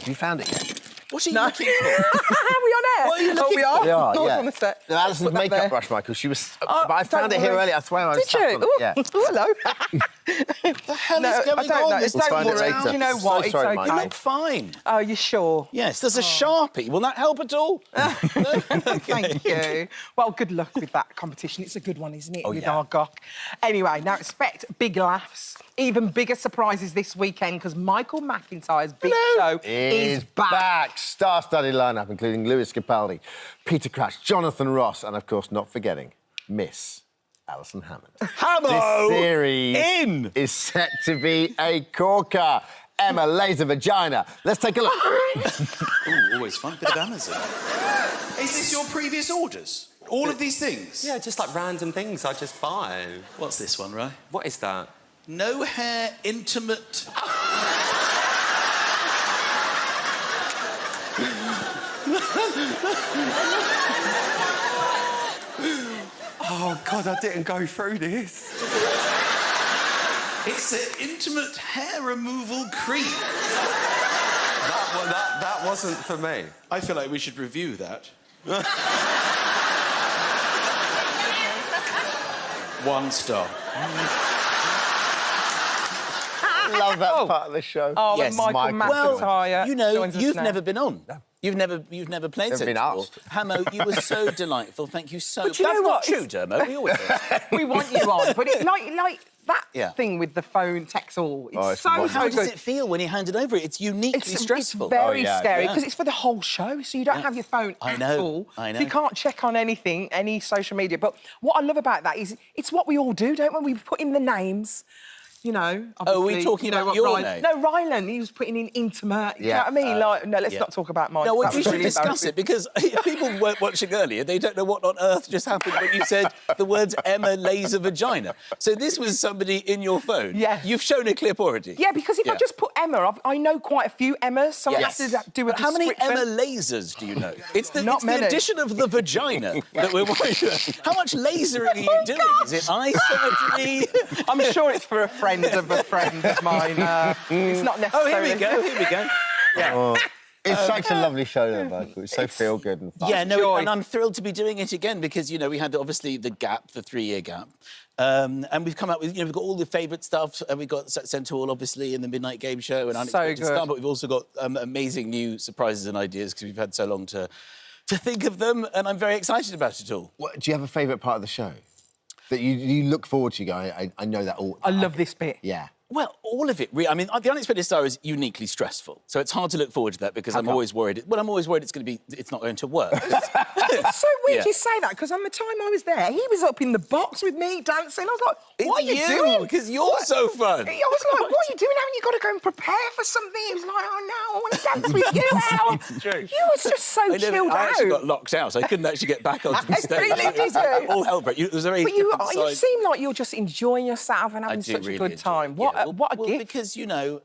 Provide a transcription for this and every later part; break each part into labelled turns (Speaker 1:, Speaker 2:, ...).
Speaker 1: Have you found it yet?
Speaker 2: What are you looking for?
Speaker 3: Are we on air?
Speaker 2: What are you looking
Speaker 3: we are?
Speaker 1: We are,
Speaker 3: I was
Speaker 1: yeah.
Speaker 3: on the set.
Speaker 1: No, Alison's makeup brush, Michael. She was... but I found it here
Speaker 3: worry.
Speaker 1: earlier. I swear I was
Speaker 3: Did
Speaker 1: sat
Speaker 3: you?
Speaker 1: on it.
Speaker 3: Ooh,
Speaker 1: Yeah.
Speaker 3: hello.
Speaker 2: What the hell
Speaker 3: No,
Speaker 2: is going
Speaker 3: I don't
Speaker 2: on?
Speaker 3: know.
Speaker 2: This
Speaker 3: Don't
Speaker 1: find it
Speaker 3: worry.
Speaker 1: later.
Speaker 3: Do you know
Speaker 1: So
Speaker 3: what? It's
Speaker 1: sorry,
Speaker 3: okay.
Speaker 1: Mike.
Speaker 2: You look fine.
Speaker 3: Oh, you sure?
Speaker 2: Yes, there's a Sharpie. Will that help at all?
Speaker 3: Thank you. Well, good luck with that competition. It's a good one, isn't it, with
Speaker 1: yeah.
Speaker 3: our Gok? Anyway, now expect big laughs, even bigger surprises this weekend because Michael McIntyre's big show is back.
Speaker 1: Star-studded lineup, including Lewis Capaldi, Peter Crouch, Jonathan Ross, and, of course, not forgetting Miss Alison Hammond.
Speaker 2: Hammo!
Speaker 1: This series
Speaker 2: In!
Speaker 1: is set to be a corker. Emma lays a vagina. Let's take a look.
Speaker 2: Ooh, always fun. Bit of Amazon. Is this your previous orders? All of these things?
Speaker 4: Yeah, just like random things I just buy.
Speaker 2: What's this one, right?
Speaker 4: What is that?
Speaker 2: No hair, intimate...
Speaker 4: Oh, God, I didn't go through this.
Speaker 2: It's an intimate hair removal cream.
Speaker 4: That wasn't for me.
Speaker 2: I feel like we should review that. 1 star.
Speaker 1: Love that part of the show.
Speaker 3: Oh,
Speaker 2: Yes,
Speaker 3: Michael
Speaker 1: Michael.
Speaker 3: McIntyre.
Speaker 2: Well, you know,
Speaker 3: joins us
Speaker 2: you've
Speaker 3: now.
Speaker 2: never been on. No. You've never played
Speaker 1: Never
Speaker 2: so
Speaker 1: been
Speaker 2: before.
Speaker 1: asked.
Speaker 2: Hammo, you were so delightful. Thank you so much.
Speaker 3: But you
Speaker 2: That's
Speaker 3: know
Speaker 2: not
Speaker 3: what?
Speaker 2: true, Dermot. We always do.
Speaker 3: We want you on, but it's like that
Speaker 2: Yeah.
Speaker 3: thing with the phone text all. It's
Speaker 1: it's
Speaker 3: so
Speaker 1: wonderful.
Speaker 2: How
Speaker 3: good.
Speaker 2: does it feel when you hand it over? It's uniquely stressful.
Speaker 3: It's very
Speaker 1: yeah,
Speaker 3: scary
Speaker 1: yeah.
Speaker 3: because it's for the whole show, so you don't have your phone
Speaker 2: I
Speaker 3: at
Speaker 2: know,
Speaker 3: all.
Speaker 2: I know.
Speaker 3: So you can't check on anything, any social media. But what I love about that is it's what we all do, don't we? We put in the names. You know,
Speaker 2: Oh, are we
Speaker 3: obviously,
Speaker 2: talking
Speaker 3: you know
Speaker 2: about
Speaker 3: what
Speaker 2: your
Speaker 3: Rylan-
Speaker 2: name?
Speaker 3: No, Rylan, he was putting in intimate. You know what I mean? No, let's not talk about mine.
Speaker 2: No, well,
Speaker 3: That
Speaker 2: we
Speaker 3: was
Speaker 2: should
Speaker 3: really
Speaker 2: discuss it because if people weren't watching earlier, they don't know what on earth just happened when you said the words Emma lays a vagina. So this was somebody in your phone.
Speaker 3: Yeah.
Speaker 2: You've shown a clip already.
Speaker 3: Yeah, because if I just put Emma, I know quite a few Emmas, so
Speaker 2: Yes.
Speaker 3: I have to do a
Speaker 2: But how many
Speaker 3: description.
Speaker 2: Emma lasers do you know? It's the,
Speaker 3: Not
Speaker 2: it's the
Speaker 3: many.
Speaker 2: addition of the vagina that we're working on. How much lasering are you doing? Is it eye surgery?
Speaker 3: I'm sure it's for a friend of mine. It's not
Speaker 2: Oh,
Speaker 3: necessarily...
Speaker 2: here we go. Yeah.
Speaker 1: Oh, it's such a lovely show, though, Michael. It's so feel-good and fun.
Speaker 2: Yeah, no,
Speaker 3: Joy.
Speaker 2: and I'm thrilled to be doing it again because, you know, we had obviously the gap, the 3-year gap. And we've come up with, you know, we've got all the favourite stuff. We've got Centre Hall, obviously, and the Midnight Game Show and Unexpected
Speaker 3: good.
Speaker 2: Star, but we've also got amazing new surprises and ideas because we've had so long to think of them, and I'm very excited about it all.
Speaker 1: What, do you have a favourite part of the show that you look forward to? I know that all.
Speaker 3: I love this bit.
Speaker 1: Yeah.
Speaker 2: Well, all of it, really. I mean, The Unexpected Star is uniquely stressful, so it's hard to look forward to that because I'm always worried. Well, I'm always worried it's not going to work.
Speaker 3: It's so weird
Speaker 2: Yeah.
Speaker 3: you say that, because on the time I was there, he was up in the box with me dancing. I was like, what are you doing?
Speaker 2: Because you're so fun.
Speaker 3: I was like, what are you doing? Haven't you got to go and prepare for something? He was like, oh, no, I want to dance with you, Al.
Speaker 2: True.
Speaker 3: You was just so
Speaker 2: I
Speaker 3: chilled
Speaker 2: I actually
Speaker 3: out.
Speaker 2: got locked out. So I couldn't actually get back onto the stage.
Speaker 3: Really, did you?
Speaker 2: All hell broke. It was a very
Speaker 3: But you
Speaker 2: different
Speaker 3: you
Speaker 2: side.
Speaker 3: seem like you're just enjoying yourself and having
Speaker 2: do
Speaker 3: such
Speaker 2: really
Speaker 3: a good
Speaker 2: enjoy
Speaker 3: time.
Speaker 2: it,
Speaker 3: What,
Speaker 2: yeah.
Speaker 3: what a
Speaker 2: Well,
Speaker 3: gift.
Speaker 2: because, you know,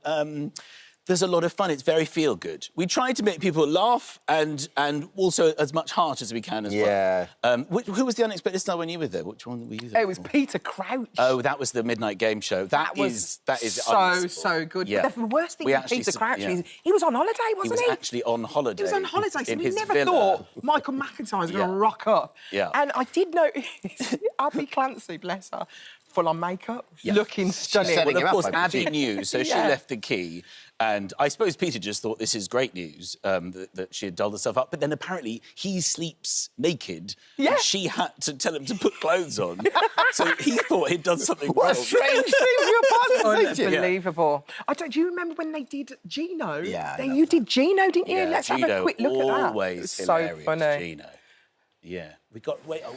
Speaker 2: there's a lot of fun. It's very feel-good. We try to make people laugh and also as much heart as we can as
Speaker 1: Yeah.
Speaker 2: well. Who was the Unexpected Star when you were there? Which one were you there
Speaker 3: It was
Speaker 2: for?
Speaker 3: Peter Crouch.
Speaker 2: Oh, that was the Midnight Game Show. That is
Speaker 3: so
Speaker 2: unmissable.
Speaker 3: good.
Speaker 2: Yeah.
Speaker 3: But the worst thing
Speaker 2: We
Speaker 3: with
Speaker 2: actually
Speaker 3: Peter
Speaker 2: sub-
Speaker 3: Crouch
Speaker 2: yeah.
Speaker 3: is he was on holiday,
Speaker 2: He
Speaker 3: wasn't
Speaker 2: was
Speaker 3: he?
Speaker 2: actually on holiday.
Speaker 3: He was on holiday, so
Speaker 2: in
Speaker 3: we
Speaker 2: his
Speaker 3: never
Speaker 2: villa.
Speaker 3: thought Michael McIntyre was going to
Speaker 2: Yeah.
Speaker 3: rock up.
Speaker 2: Yeah.
Speaker 3: And I did notice Abby Clancy, bless her, full on makeup,
Speaker 2: Yeah.
Speaker 3: looking stunning.
Speaker 1: setting
Speaker 2: Well,
Speaker 1: him
Speaker 2: of
Speaker 1: up,
Speaker 2: course,
Speaker 1: I
Speaker 2: Abby
Speaker 1: presume.
Speaker 2: knew, so she
Speaker 3: Yeah.
Speaker 2: left the key. And I suppose Peter just thought this is great news, that she had dolled herself up. But then apparently he sleeps naked.
Speaker 3: Yeah.
Speaker 2: And she had to tell him to put clothes on. So he thought he'd done something
Speaker 1: What a
Speaker 2: wrong.
Speaker 1: strange thing for your partner to say.
Speaker 3: Unbelievable. Do you remember when they did Gino?
Speaker 1: Yeah, I
Speaker 3: You did Gino, didn't you?
Speaker 2: Yeah,
Speaker 3: Let's have a
Speaker 2: Gino,
Speaker 3: quick look at that.
Speaker 2: always
Speaker 3: It's
Speaker 2: hilarious,
Speaker 3: so funny.
Speaker 2: Gino. Yeah. We got... Wait, oh...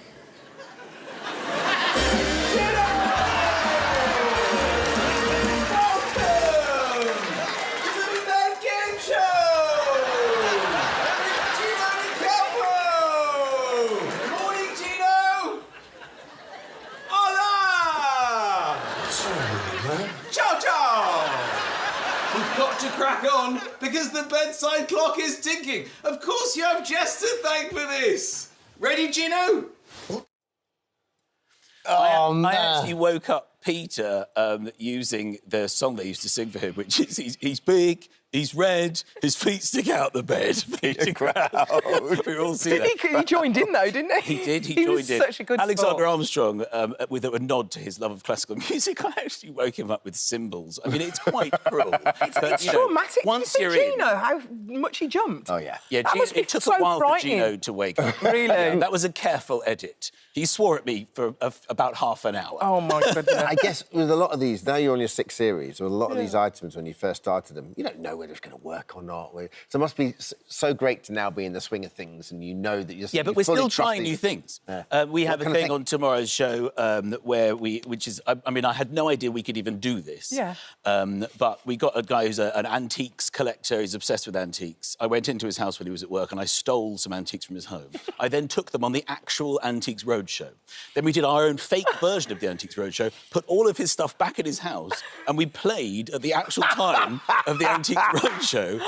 Speaker 5: To crack on because the bedside clock is ticking. Of course you have Jess to thank for this. Ready, Gino?
Speaker 2: I actually woke up Peter using the song they used to sing for him, which is he's big, He's red. His feet stick out the bed. Peter Crouch. We all see that.
Speaker 3: He joined in though, didn't he?
Speaker 2: He did. He
Speaker 3: was
Speaker 2: joined in.
Speaker 3: Such a good
Speaker 2: Alexander
Speaker 3: sport.
Speaker 2: Armstrong, with a nod to his love of classical music, I actually woke him up with cymbals. I mean, it's quite cruel.
Speaker 3: It's traumatic.
Speaker 2: Once
Speaker 3: Did you
Speaker 2: you're
Speaker 3: see
Speaker 2: in,
Speaker 3: Gino how much he jumped?
Speaker 1: Oh, yeah.
Speaker 2: yeah,
Speaker 3: That must be
Speaker 2: it took
Speaker 3: so
Speaker 2: a while
Speaker 3: frightening.
Speaker 2: for Gino to wake up.
Speaker 3: Really?
Speaker 2: Yeah, that was a careful edit. He swore at me for about half an hour.
Speaker 3: Oh my goodness.
Speaker 1: I guess with a lot of these, now you're on your 6th series, with a lot of these items, when you first started them, you don't know whether it's going to work or not. So it must be so great to now be in the swing of things and you know that you're...
Speaker 2: Yeah, but we're still trying new things.
Speaker 1: Yeah.
Speaker 2: We have a
Speaker 1: kind of
Speaker 2: thing on tomorrow's show which is... I mean, I had no idea we could even do this.
Speaker 3: Yeah.
Speaker 2: But we got a guy who's an antiques collector. He's obsessed with antiques. I went into his house when he was at work and I stole some antiques from his home. I then took them on the actual Antiques Roadshow. Then we did our own fake version of the Antiques Roadshow, put all of his stuff back in his house, and we played at the actual time of the Antiques Roadshow.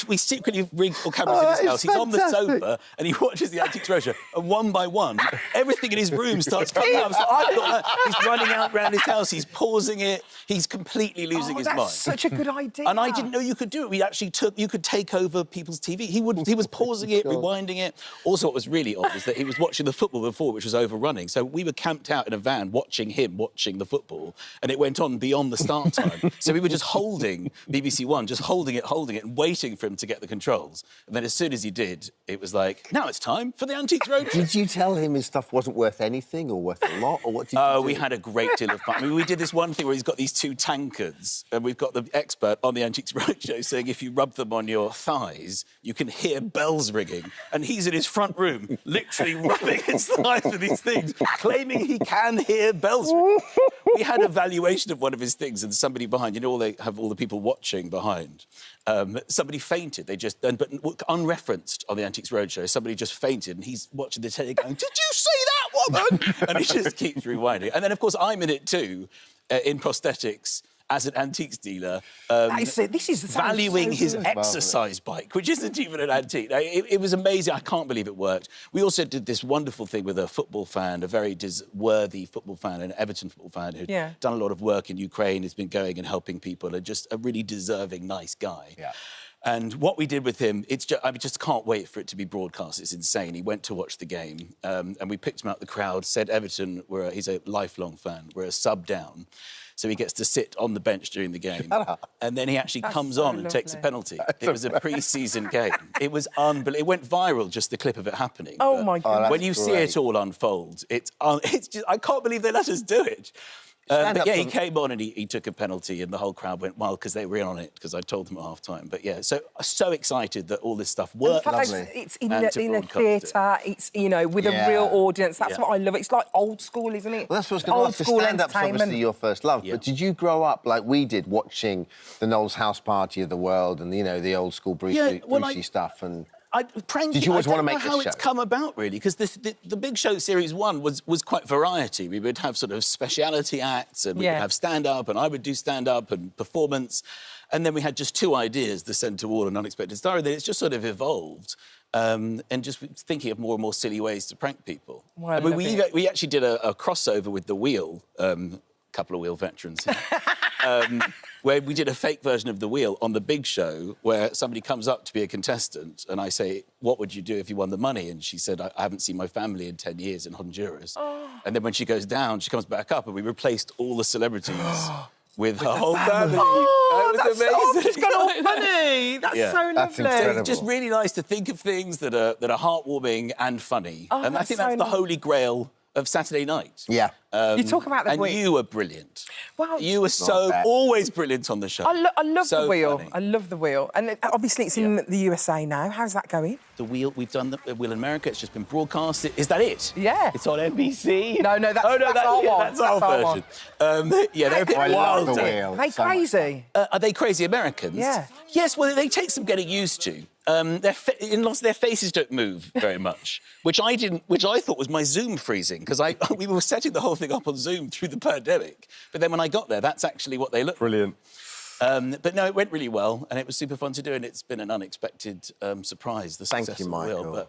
Speaker 2: We secretly rigged all cameras in his house. He's on the sofa and he watches the Antiques Roadshow, and one by one, everything in his room starts coming up. So he's running out around his house. He's pausing it. He's completely losing his mind.
Speaker 3: That's such a good idea.
Speaker 2: And I didn't know you could do it. You could take over people's TV. He was pausing it, rewinding it. Also, what was really odd was that he was watching the football before, which was overrunning. So we were camped out in a van watching him watching the football, and it went on beyond the start time. So we were just holding BBC One, just holding it, and waiting for him to get the controls. And then as soon as he did, it was like, now it's time for the Antiques Roadshow.
Speaker 1: Did you tell him his stuff wasn't worth anything or worth a lot, or what did you do?
Speaker 2: We had a great deal of fun. I mean, we did this one thing where he's got these 2 tankards, and we've got the expert on the Antiques Roadshow saying if you rub them on your thighs, you can hear bells ringing. And he's in his front room, literally rubbing his thighs with these things, claiming he can hear bells ringing. We had a valuation of one of his things, and somebody behind, you know, they have all the people watching behind. Somebody fainted. But unreferenced on the Antiques Roadshow, somebody just fainted, and he's watching the telly going, "Did you see that woman?" And he just keeps rewinding. And then, of course, I'm in it too, in prosthetics, as an antiques dealer,
Speaker 3: This is
Speaker 2: valuing his
Speaker 3: so good.
Speaker 2: exercise bike, which isn't even an antique. It was amazing. I can't believe it worked. We also did this wonderful thing with a football fan, a very worthy football fan, an Everton football fan who'd done a lot of work in Ukraine, has been going and helping people, and just a really deserving, nice guy.
Speaker 1: Yeah.
Speaker 2: And what we did with him, I just can't wait for it to be broadcast. It's insane. He went to watch the game, and we picked him out the crowd, said Everton, he's a lifelong fan, we're a sub down. So he gets to sit on the bench during the game. And then he actually comes on and takes a penalty. It was a pre-season game. It was unbelievable. It went viral, just the clip of it happening.
Speaker 3: Oh, my God.
Speaker 2: When you see it all unfold, it's just... I can't believe they let us do it. But yeah, he came on and he took a penalty and the whole crowd went wild because they were in on it, because I told them at half-time. But yeah, so excited that all this stuff worked.
Speaker 3: It's in the theatre, it's, you know, with a real audience. That's what I love. It's like old school, isn't it?
Speaker 1: Well, that's what I was going to ask. Stand-up's obviously your first love, but did you grow up like we did, watching the Knowles House Party of the world and, you know, the old school Brucey stuff and...
Speaker 2: Did
Speaker 1: you always want to make
Speaker 2: this show? I don't know how it's come about, really, because the Big Show Series 1 was quite variety. We would have sort of speciality acts, and we would have stand-up, and I would do stand-up and performance. And then we had just 2 ideas, The Centre Wall and Unexpected Star. Then it's just sort of evolved, and just thinking of more and more silly ways to prank people.
Speaker 3: Well,
Speaker 2: I mean, we actually did a crossover with The Wheel, couple of Wheel veterans here. Where we did a fake version of The Wheel on The Big Show, where somebody comes up to be a contestant and I say, what would you do if you won the money? And she said, I haven't seen my family in 10 years in Honduras. Oh. And then when she goes down, she comes back up and we replaced all the celebrities with her whole family.
Speaker 3: Oh,
Speaker 2: that was amazing.
Speaker 3: It's got all funny. That's so lovely.
Speaker 1: That's incredible.
Speaker 2: It's just really nice to think of things that are heartwarming and funny.
Speaker 3: Oh,
Speaker 2: and I think that's the holy grail of Saturday night.
Speaker 1: Yeah.
Speaker 3: You talk about the
Speaker 2: and
Speaker 3: Wheel.
Speaker 2: you were brilliant.
Speaker 3: Well,
Speaker 2: you were always brilliant on the show.
Speaker 3: I love The Wheel.
Speaker 2: Funny.
Speaker 3: I love The Wheel. And obviously it's in the USA now. How's that going?
Speaker 2: The Wheel, we've done the Wheel in America. It's just been broadcast. Is that it?
Speaker 3: Yeah.
Speaker 2: It's on NBC.
Speaker 3: No, that's our one.
Speaker 2: That's our version. They're a bit wild.
Speaker 1: The Wheel.
Speaker 3: Are they crazy?
Speaker 2: Are they crazy Americans?
Speaker 3: Yeah.
Speaker 2: Yes, well, they take some getting used to. Their faces don't move very much, which I thought was my Zoom freezing, because we were setting the whole thing up on Zoom through the pandemic. But then when I got there, that's actually what they look.
Speaker 1: Brilliant.
Speaker 2: But no, it went really well, and it was super fun to do, and it's been an unexpected surprise.
Speaker 1: Thank you, Michael.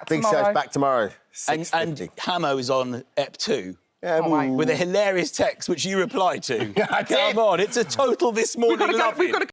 Speaker 3: Big
Speaker 1: Show's back tomorrow.
Speaker 2: And
Speaker 1: 6:50.
Speaker 2: Hamo is on Ep 2.
Speaker 3: my
Speaker 2: With a hilarious text which you replied to.
Speaker 1: I did.
Speaker 2: Come on, it's a total this morning.
Speaker 3: We've got to go.